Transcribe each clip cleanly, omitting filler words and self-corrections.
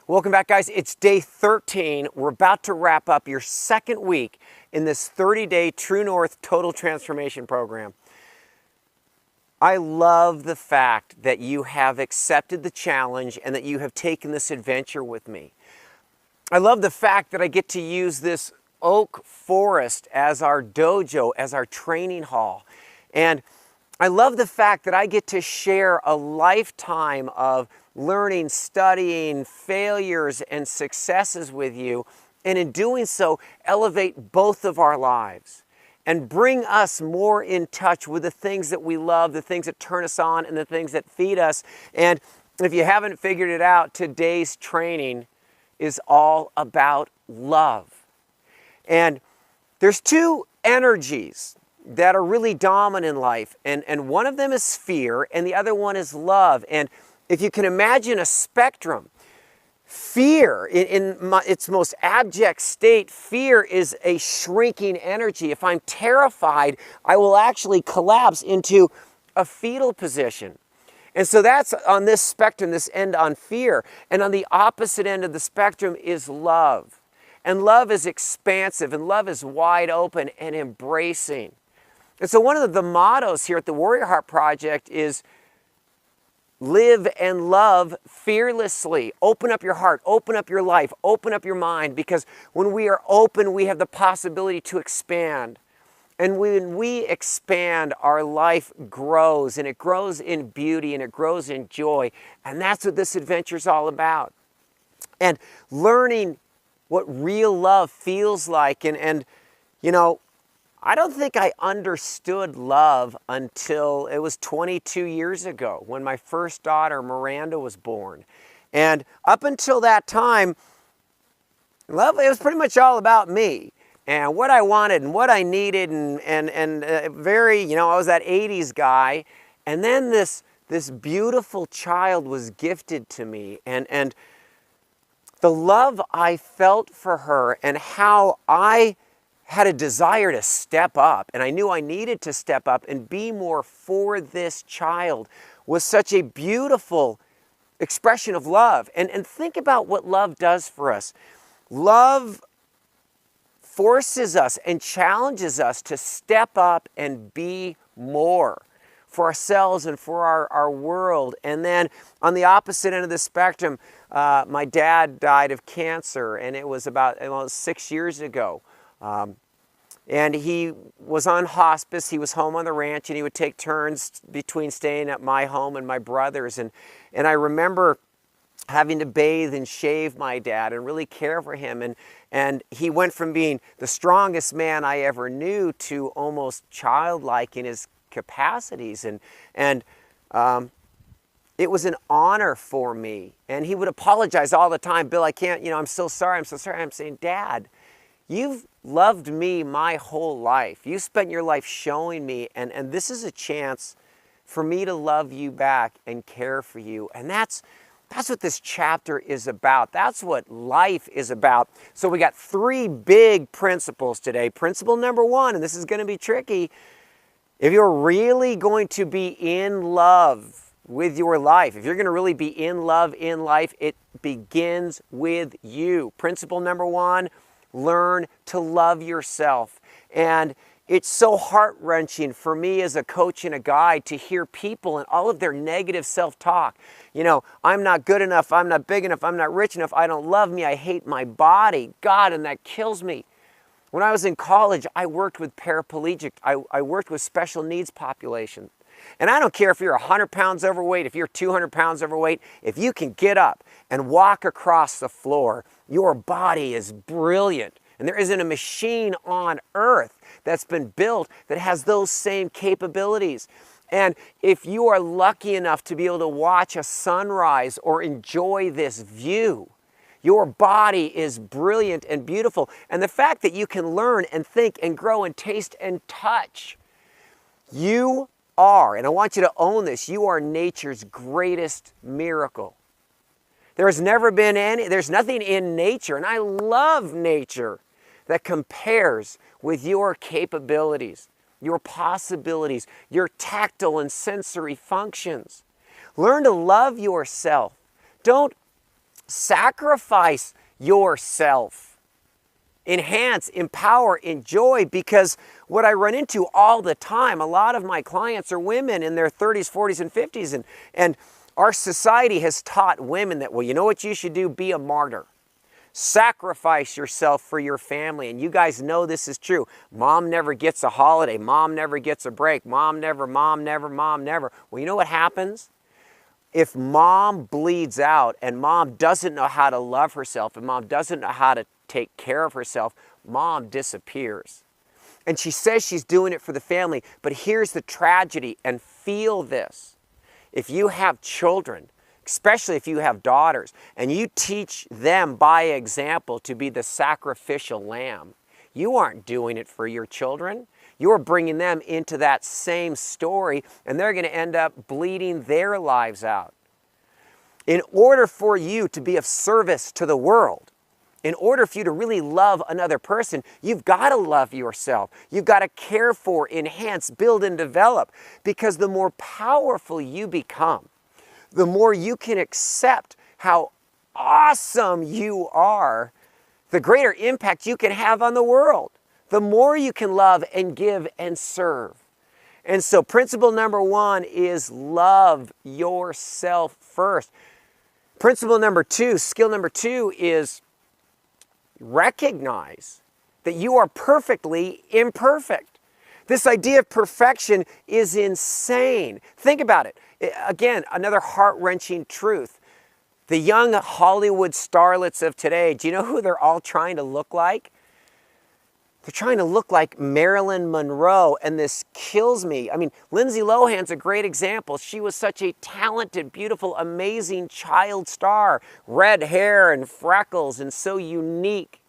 Welcome back, guys. It's day 13. We're about to wrap up your second week in this 30-day True North Total Transformation Program. I love the fact that you have accepted the challenge and that you have taken this adventure with me. I love the fact that I get to use this oak forest as our dojo, as our training hall. And I love the fact that I get to share a lifetime of learning, studying, failures, and successes with you, and in doing so, elevate both of our lives and bring us more in touch with the things that we love, the things that turn us on, and the things that feed us. And if you haven't figured it out, today's training is all about love. And there's two energies that are really dominant in life, and one of them is fear, and the other one is love. And if you can imagine a spectrum, fear, in its most abject state, fear is a shrinking energy. If I'm terrified, I will actually collapse into a fetal position. And so that's on this spectrum, this end on fear. And on the opposite end of the spectrum is love. And love is expansive, and love is wide open and embracing. And so one of the mottos here at the Warrior Heart Project is live and love fearlessly. Open up your heart, open up your life, open up your mind, because when we are open, we have the possibility to expand. And when we expand, our life grows, and it grows in beauty, and it grows in joy. And that's what this adventure is all about. And learning what real love feels like. And you know, I don't think I understood love until it was 22 years ago when my first daughter, Miranda, was born. And up until that time, love, it was pretty much all about me and what I wanted and what I needed, and very, you know, I was that 80s guy. And then this beautiful child was gifted to me, and the love I felt for her and how I had a desire to step up, and I knew I needed to step up and be more for this child, was such a beautiful expression of love. And think about what love does for us. Love forces us and challenges us to step up and be more for ourselves and for our world. And then on the opposite end of the spectrum, my dad died of cancer, and it was about 6 years ago. And he was on hospice. He was home on the ranch, and he would take turns between staying at my home and my brother's. And I remember having to bathe and shave my dad and really care for him. And he went from being the strongest man I ever knew to almost childlike in his capacities. And it was an honor for me. And he would apologize all the time. Bill, I can't, you know, I'm so sorry. I'm so sorry. I'm saying, Dad, you've loved me my whole life. You spent your life showing me, and this is a chance for me to love you back and care for you. And that's what this chapter is about. That's what life is about. So we got 3 big principles today. Principle number 1, and this is going to be tricky. If you're really going to be in love with your life, if you're going to really be in love in life, it begins with you. Principle number 1, learn to love yourself. And it's so heart-wrenching for me as a coach and a guide to hear people and all of their negative self-talk. You know, I'm not good enough, I'm not big enough, I'm not rich enough, I don't love me, I hate my body. God, and that kills me. When I was in college, I worked with paraplegic. I worked with special needs population. And I don't care if you're 100 pounds overweight, if you're 200 pounds overweight, if you can get up and walk across the floor, your body is brilliant. And there isn't a machine on earth that's been built that has those same capabilities. And if you are lucky enough to be able to watch a sunrise or enjoy this view, your body is brilliant and beautiful. And the fact that you can learn and think and grow and taste and touch, you are, and I want you to own this, you are nature's greatest miracle. There's nothing in nature, and I love nature, that compares with your capabilities, your possibilities, your tactile and sensory functions. Learn to love yourself. Don't Sacrifice yourself. Enhance, empower, enjoy, because what I run into all the time, a lot of my clients are women in their 30s, 40s, and 50s, and our society has taught women that, well, you know what you should do? Be a martyr. Sacrifice yourself for your family. And you guys know this is true. Mom never gets a holiday. Mom never gets a break. Mom never, mom never, mom never. Well, you know what happens? If mom bleeds out and mom doesn't know how to love herself and mom doesn't know how to take care of herself, mom disappears. And she says she's doing it for the family, but here's the tragedy, and feel this. If you have children, especially if you have daughters, and you teach them by example to be the sacrificial lamb, you aren't doing it for your children. You're bringing them into that same story, and they're going to end up bleeding their lives out. In order for you to be of service to the world, in order for you to really love another person, you've got to love yourself. You've got to care for, enhance, build, and develop. Because the more powerful you become, the more you can accept how awesome you are, the greater impact you can have on the world. The more you can love and give and serve. And so principle number 1 is love yourself first. Principle number 2, skill number 2 is recognize that you are perfectly imperfect. This idea of perfection is insane. Think about it. Again, another heart-wrenching truth. The young Hollywood starlets of today, do you know who they're all trying to look like? They're trying to look like Marilyn Monroe, and this kills me. I mean, Lindsay Lohan's a great example. She was such a talented, beautiful, amazing child star. Red hair and freckles, and so unique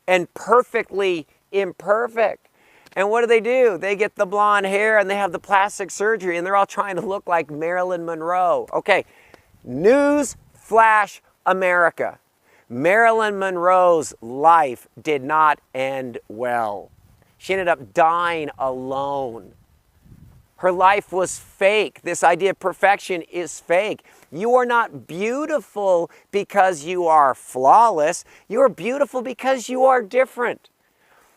and perfectly imperfect. And what do? They get the blonde hair and they have the plastic surgery, and they're all trying to look like Marilyn Monroe. Okay, news flash America. Marilyn Monroe's life did not end well. She ended up dying alone. Her life was fake. This idea of perfection is fake. You are not beautiful because you are flawless. You are beautiful because you are different.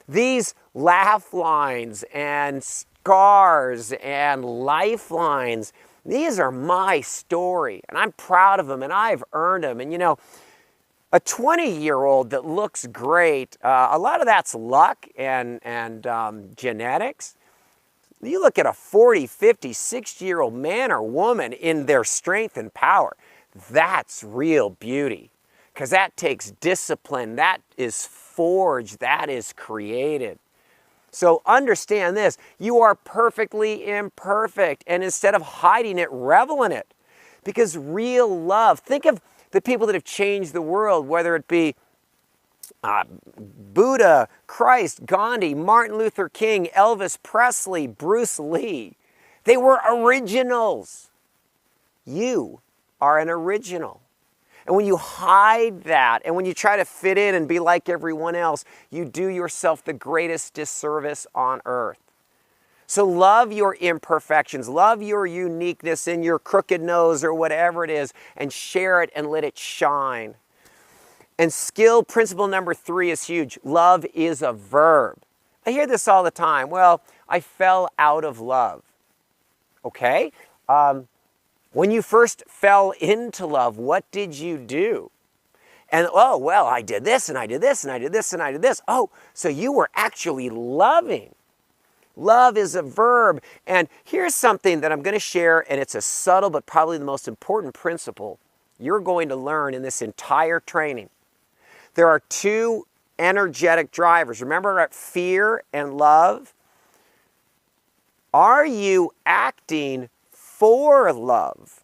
These laugh lines and scars and lifelines, these are my story, and I'm proud of them, and I've earned them. And you know, a 20-year-old that looks great, a lot of that's luck and genetics. You look at a 40, 50, 60-year-old man or woman in their strength and power, that's real beauty. Because that takes discipline, that is forged, that is created. So understand this, you are perfectly imperfect, and instead of hiding it, revel in it. Because real love, think of the people that have changed the world, whether it be Buddha, Christ, Gandhi, Martin Luther King, Elvis Presley, Bruce Lee. They were originals. You are an original. And when you hide that, and when you try to fit in and be like everyone else, you do yourself the greatest disservice on earth. So love your imperfections, love your uniqueness in your crooked nose or whatever it is, and share it and let it shine. And skill principle number 3 is huge. Love is a verb. I hear this all the time. Well, I fell out of love. Okay? When you first fell into love, what did you do? And, oh, well, I did this, and I did this, and I did this, and I did this. Oh, so you were actually loving. Love is a verb. And here's something that I'm going to share, and it's a subtle but probably the most important principle you're going to learn in this entire training. There are 2 energetic drivers. Remember fear and love? Are you acting for love?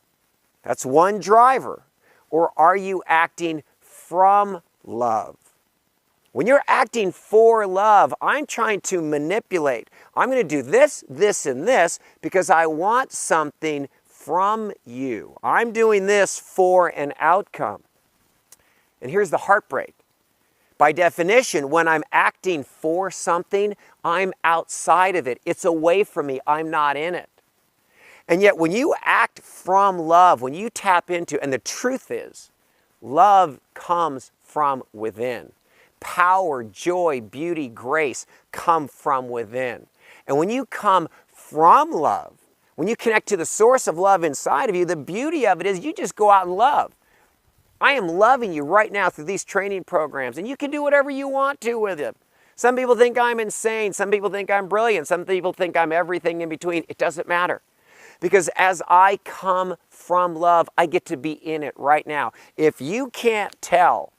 That's one driver. Or are you acting from love? When you're acting for love, I'm trying to manipulate. I'm going to do this, this, and this because I want something from you. I'm doing this for an outcome. And here's the heartbreak. By definition, when I'm acting for something, I'm outside of it. It's away from me. I'm not in it. And yet when you act from love, when you tap into, and the truth is, Love comes from within. Power, joy, beauty, grace come from within. And when you come from love, when you connect to the source of love inside of you, the beauty of it is you just go out and love. I am loving you right now through these training programs, and you can do whatever you want to with it. Some people think I'm insane. Some people think I'm brilliant. Some people think I'm everything in between. It doesn't matter. Because as I come from love, I get to be in it right now. If you can't tell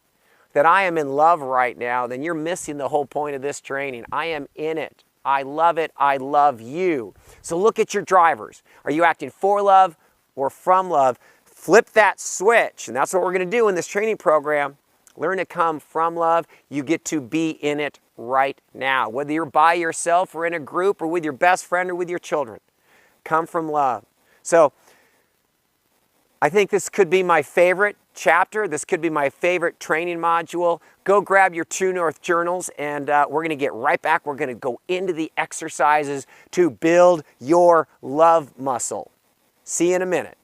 that I am in love right now, then you're missing the whole point of this training. I am in it. I love it. I love you. So look at your drivers. Are you acting for love or from love? Flip that switch, and that's what we're going to do in this training program. Learn to come from love. You get to be in it right now, whether you're by yourself or in a group or with your best friend or with your children. Come from love. So I think this could be my favorite chapter. This could be my favorite training module. Go grab your True North journals, and we're going to get right back. We're going to go into the exercises to build your love muscle. See you in a minute.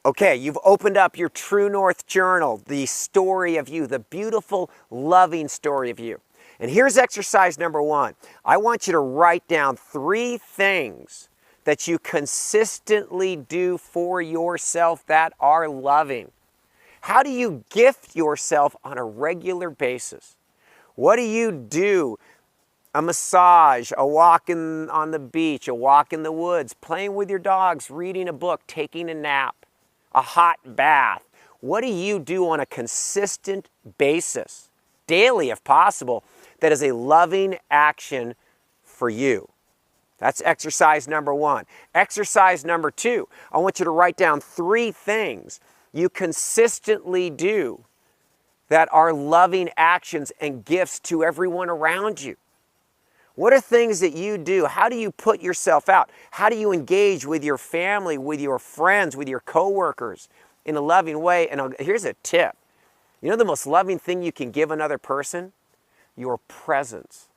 Okay, you've opened up your True North journal, the story of you, the beautiful, loving story of you. And here's exercise number 1. I want you to write down 3 things that you consistently do for yourself that are loving. How do you gift yourself on a regular basis? What do you do? A massage, a walk on the beach, a walk in the woods, playing with your dogs, reading a book, taking a nap, a hot bath. What do you do on a consistent basis, daily if possible, that is a loving action for you? That's exercise number 1. Exercise number 2, I want you to write down 3 things you consistently do that are loving actions and gifts to everyone around you. What are things that you do? How do you put yourself out? How do you engage with your family, with your friends, with your coworkers in a loving way? And here's a tip. You know the most loving thing you can give another person? Your presence.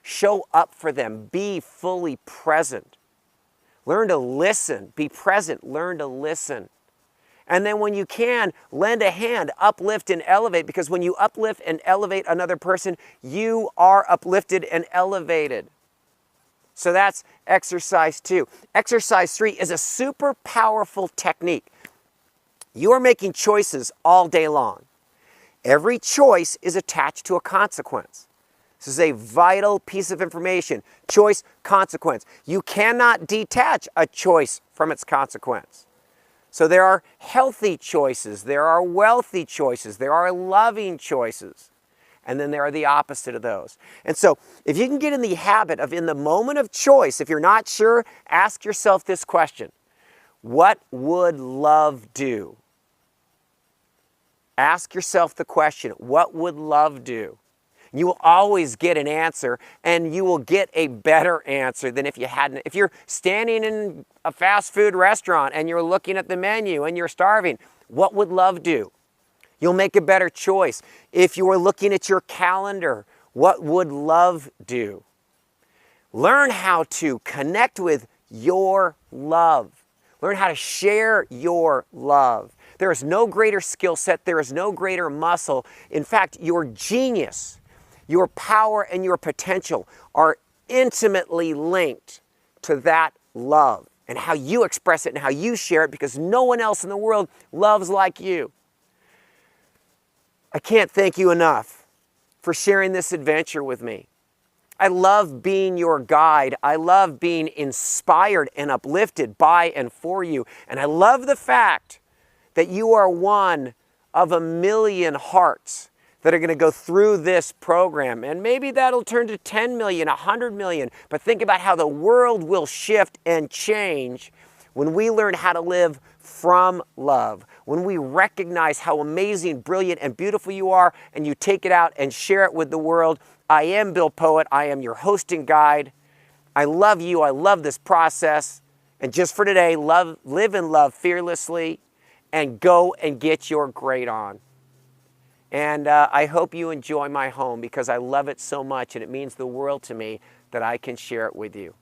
Show up for them. Be fully present. Learn to listen. Be present. Learn to listen. And then when you can, lend a hand, uplift and elevate, because when you uplift and elevate another person, you are uplifted and elevated. So that's exercise 2. Exercise 3 is a super powerful technique. You are making choices all day long. Every choice is attached to a consequence. This is a vital piece of information. Choice, consequence. You cannot detach a choice from its consequence. So there are healthy choices, there are wealthy choices, there are loving choices, and then there are the opposite of those. And so if you can get in the habit of, in the moment of choice, if you're not sure, ask yourself this question: what would love do? Ask yourself the question, what would love do? You will always get an answer, and you will get a better answer than if you hadn't. If you're standing in a fast food restaurant and you're looking at the menu and you're starving, what would love do? You'll make a better choice. If you were looking at your calendar, what would love do? Learn how to connect with your love. Learn how to share your love. There is no greater skill set. There is no greater muscle. In fact, your genius, your power and your potential are intimately linked to that love and how you express it and how you share it, because no one else in the world loves like you. I can't thank you enough for sharing this adventure with me. I love being your guide. I love being inspired and uplifted by and for you. And I love the fact that you are one of a million hearts that are going to go through this program. And maybe that'll turn to 10 million, 100 million. But think about how the world will shift and change when we learn how to live from love, when we recognize how amazing, brilliant, and beautiful you are, and you take it out and share it with the world. I am Bill Poett. I am your host and guide. I love you. I love this process. And just for today, live and love fearlessly, and go and get your grade on. And I hope you enjoy my home, because I love it so much and it means the world to me that I can share it with you.